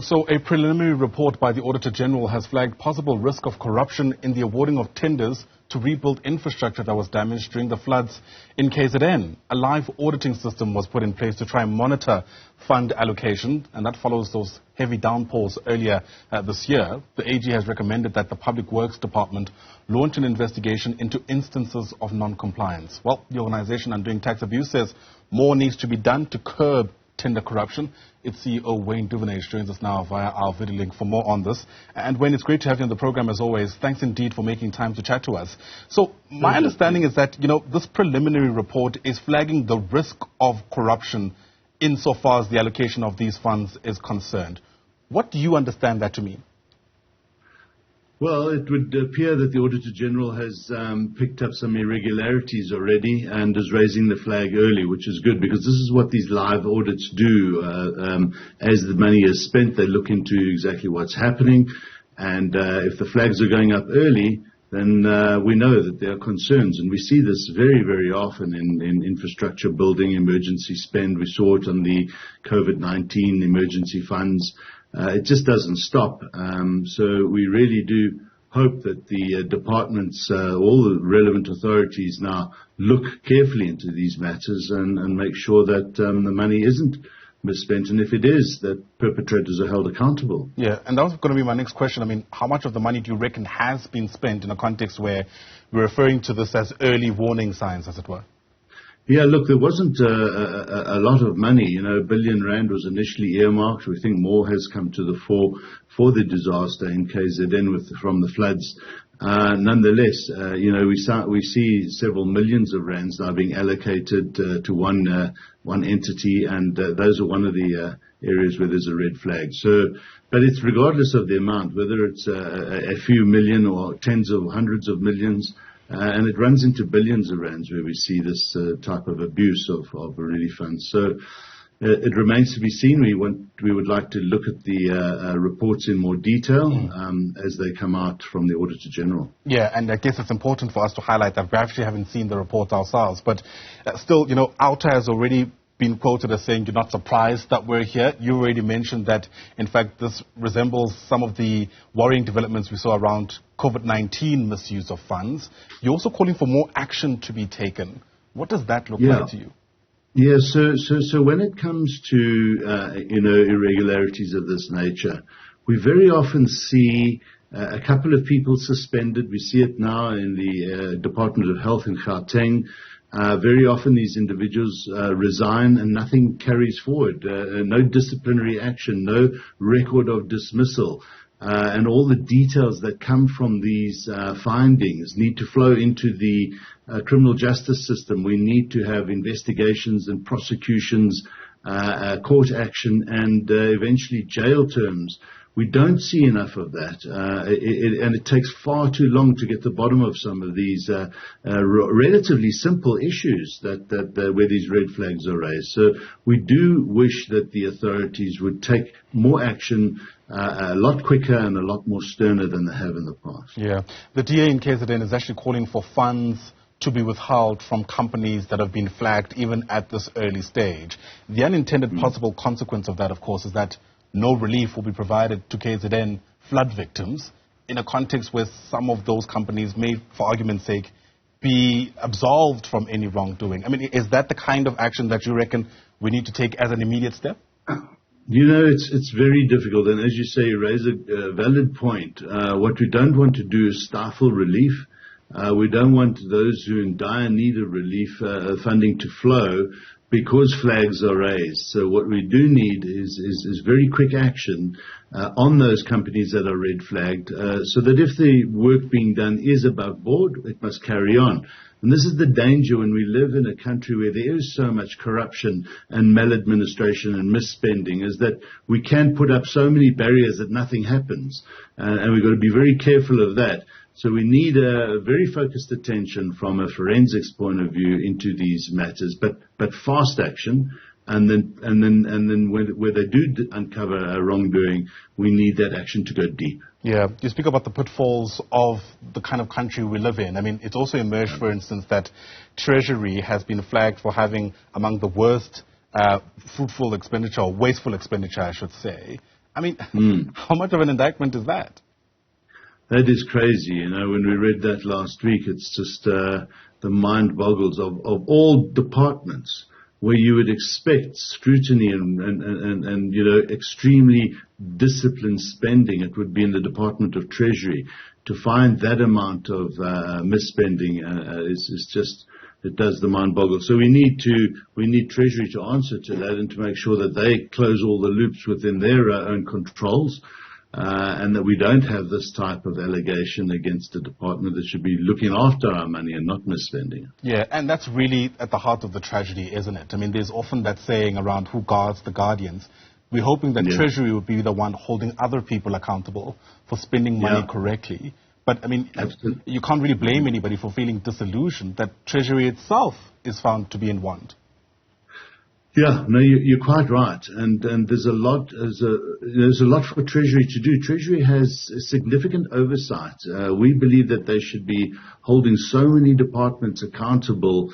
So a preliminary report by the Auditor General has flagged possible risk of corruption in the awarding of tenders to rebuild infrastructure that was damaged during the floods in KZN. A live auditing system was put in place to try and monitor fund allocation, and that follows those heavy downpours earlier this year. The AG has recommended that the Public Works Department launch an investigation into instances of non-compliance. Well, the organization Undoing Tax Abuse says more needs to be done to curb tender corruption. Its CEO Wayne Duvenage joins us now via our video link for more on this. And Wayne, it's great to have you on the program as always. Thanks indeed for making time to chat to us. So my understanding is that, this preliminary report is flagging the risk of corruption insofar as the allocation of these funds is concerned. What do you understand that to mean? Well, it would appear that the Auditor General has picked up some irregularities already and is raising the flag early, which is good because this is what these live audits do. As the money is spent, they look into exactly what's happening. And if the flags are going up early, then we know that there are concerns. And we see this very, very often in infrastructure building, emergency spend. We saw it on the COVID-19 emergency funds. It just doesn't stop. So we really do hope that the departments, all the relevant authorities now look carefully into these matters and make sure that the money isn't misspent. And if it is, that perpetrators are held accountable. Yeah, and that was going to be my next question. I mean, how much of the money do you reckon has been spent in a context where we're referring to this as early warning signs, as it were? Yeah, look, there wasn't a lot of money. R1 billion was initially earmarked. We think more has come to the fore for the disaster in KZN from the floods. Nonetheless, we see several millions of rands now being allocated to one entity, and those are one of the areas where there's a red flag. So, but it's regardless of the amount, whether it's a few million or tens of hundreds of millions. And it runs into billions of rands where we see this type of abuse of relief funds. So it remains to be seen. We would like to look at the reports in more detail as they come out from the Auditor General. Yeah, and I guess it's important for us to highlight that we actually haven't seen the reports ourselves. But still, OUTA has already been quoted as saying you're not surprised that we're here. You already mentioned that, in fact, this resembles some of the worrying developments we saw around COVID-19 misuse of funds. You're also calling for more action to be taken. What does that look like to you? Yeah, so when it comes to, irregularities of this nature, we very often see a couple of people suspended. We see it now in the Department of Health in Gauteng. Very often these individuals resign and nothing carries forward. No disciplinary action, no record of dismissal. And all the details that come from these findings need to flow into the criminal justice system. We need to have investigations and prosecutions, court action, and eventually jail terms. We don't see enough of that, and it takes far too long to get to the bottom of some of these relatively simple issues where these red flags are raised. So we do wish that the authorities would take more action a lot quicker and a lot more sterner than they have in the past. Yeah, the DA in KZN is actually calling for funds to be withheld from companies that have been flagged even at this early stage. The unintended possible consequence of that, of course, is that no relief will be provided to KZN flood victims in a context where some of those companies may, for argument's sake, be absolved from any wrongdoing. I mean, is that the kind of action that you reckon we need to take as an immediate step? It's very difficult. And as you say, you raise a valid point. What we don't want to do is stifle relief. We don't want those who are in dire need of relief funding to flow because flags are raised. So what we do need is very quick action on those companies that are red flagged so that if the work being done is above board, it must carry on. And this is the danger when we live in a country where there is so much corruption and maladministration and misspending, is that we can put up so many barriers that nothing happens. And we've got to be very careful of that. So we need a very focused attention from a forensics point of view into these matters, but fast action. And then where they do uncover a wrongdoing, we need that action to go deep. Yeah, you speak about the pitfalls of the kind of country we live in. I mean, it's also emerged, for instance, that Treasury has been flagged for having among the worst fruitful expenditure, or wasteful expenditure, I should say. I mean, how much of an indictment is that? That is crazy. You know, when we read that last week, it's just the mind boggles of all departments where you would expect scrutiny and you know, extremely disciplined spending. It would be in the Department of Treasury. To find that amount of misspending is just, it does the mind boggle. So we need Treasury to answer to that and to make sure that they close all the loops within their own controls, and that we don't have this type of allegation against a department that should be looking after our money and not misspending it. Yeah, and that's really at the heart of the tragedy, isn't it? I mean, there's often that saying around who guards the guardians. We're hoping that Treasury would be the one holding other people accountable for spending money correctly. But, I mean, you can't really blame anybody for feeling disillusioned that Treasury itself is found to be in want. Yeah, no, you're quite right, and there's a lot for Treasury to do. Treasury has significant oversight. We believe that they should be holding so many departments accountable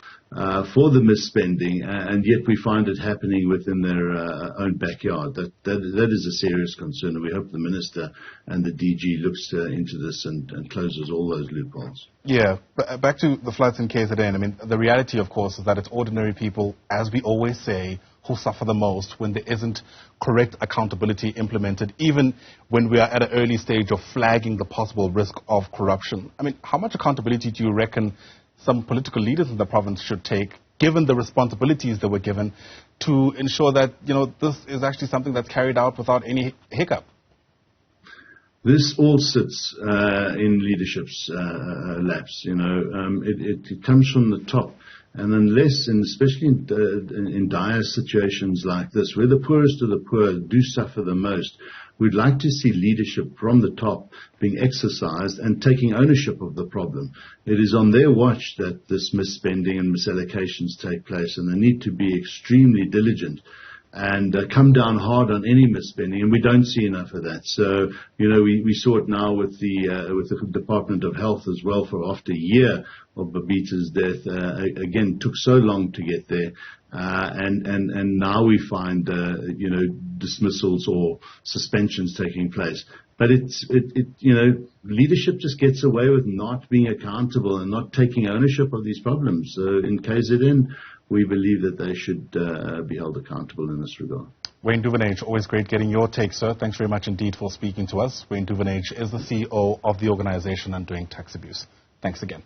for the misspending, and yet we find it happening within their own backyard. That is a serious concern, and we hope the Minister and the DG looks into this and closes all those loopholes. Yeah, but back to the floods in KZN. I mean, the reality, of course, is that it's ordinary people, as we always say, who suffer the most when there isn't correct accountability implemented, even when we are at an early stage of flagging the possible risk of corruption. I mean, how much accountability do you reckon some political leaders in the province should take, given the responsibilities that were given, to ensure that, you know, this is actually something that's carried out without any hiccup? This all sits in leadership's laps. You know, it comes from the top, and unless, and especially in dire situations like this, where the poorest of the poor do suffer the most, we'd like to see leadership from the top being exercised and taking ownership of the problem. It is on their watch that this misspending and misallocations take place, and they need to be extremely diligent and come down hard on any misspending, and we don't see enough of that. So, you know, we saw it now with the Department of Health as well. For after a year of Babita's death, again, took so long to get there, and now we find you know, dismissals or suspensions taking place. But you know, leadership just gets away with not being accountable and not taking ownership of these problems. So in KZN, we believe that they should be held accountable in this regard. Wayne Duvenage, always great getting your take, sir. Thanks very much indeed for speaking to us. Wayne Duvenage is the CEO of the Organization Undoing Tax Abuse. Thanks again.